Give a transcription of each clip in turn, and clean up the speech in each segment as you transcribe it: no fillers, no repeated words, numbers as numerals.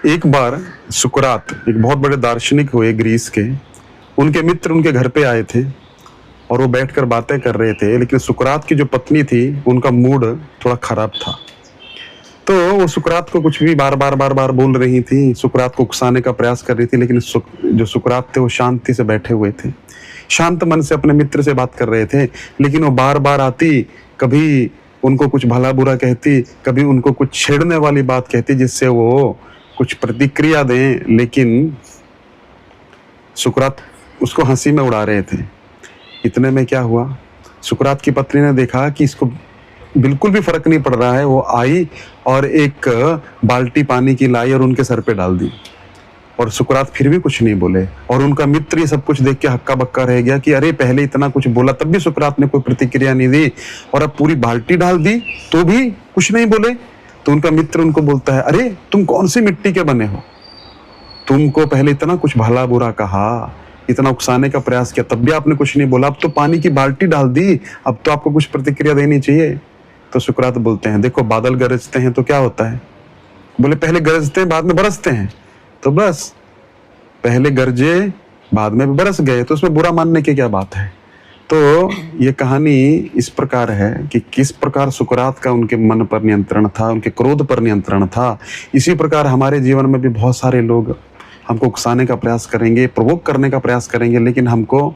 एक बार सुकरात, एक बहुत बड़े दार्शनिक हुए ग्रीस के, उनके मित्र उनके घर पे आए थे और वो बैठकर बातें कर रहे थे। लेकिन सुकरात की जो पत्नी थी, उनका मूड थोड़ा खराब था। तो वो सुकरात को कुछ भी बार बार बोल रही थी, सुकरात को उकसाने का प्रयास कर रही थी। लेकिन जो सुकरात थे वो शांति से बैठे हुए थे, शांत मन से अपने मित्र से बात कर रहे थे। लेकिन वो बार बार आती, कभी उनको कुछ भला बुरा कहती, कभी उनको कुछ छेड़ने वाली बात कहती जिससे वो कुछ प्रतिक्रिया दें। लेकिन सुकरात उसको हंसी में उड़ा रहे थे। इतने में क्या हुआ, सुकरात की पत्नी ने देखा कि इसको बिल्कुल भी फर्क नहीं पड़ रहा है। वो आई और एक बाल्टी पानी की लाई और उनके सर पे डाल दी, और सुकरात फिर भी कुछ नहीं बोले। और उनका मित्र ये सब कुछ देख के हक्का बक्का रह गया कि अरे पहले इतना कुछ बोला तब भी सुकरात ने कोई प्रतिक्रिया नहीं दी, और अब पूरी बाल्टी डाल दी तो भी कुछ नहीं बोले। तो उनका मित्र उनको बोलता है, अरे तुम कौन सी मिट्टी के बने हो, तुमको पहले इतना कुछ भला बुरा कहा, इतना उकसाने का प्रयास किया, तब भी आपने कुछ नहीं बोला। अब तो पानी की बाल्टी डाल दी, अब तो आपको कुछ प्रतिक्रिया देनी चाहिए। तो सुकरात बोलते हैं, देखो बादल गरजते हैं तो क्या होता है, बोले पहले गरजते हैं बाद में बरसते हैं। तो बस पहले गरजे बाद में बरस गए, तो उसमें बुरा मानने की क्या बात है। तो ये कहानी इस प्रकार है कि किस प्रकार सुकरात का उनके मन पर नियंत्रण था, उनके क्रोध पर नियंत्रण था। इसी प्रकार हमारे जीवन में भी बहुत सारे लोग हमको उकसाने का प्रयास करेंगे, प्रोवोक करने का प्रयास करेंगे, लेकिन हमको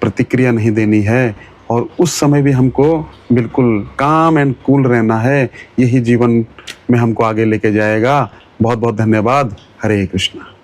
प्रतिक्रिया नहीं देनी है। और उस समय भी हमको बिल्कुल काम एंड कूल रहना है। यही जीवन में हमको आगे लेके जाएगा। बहुत बहुत धन्यवाद। हरे कृष्णा।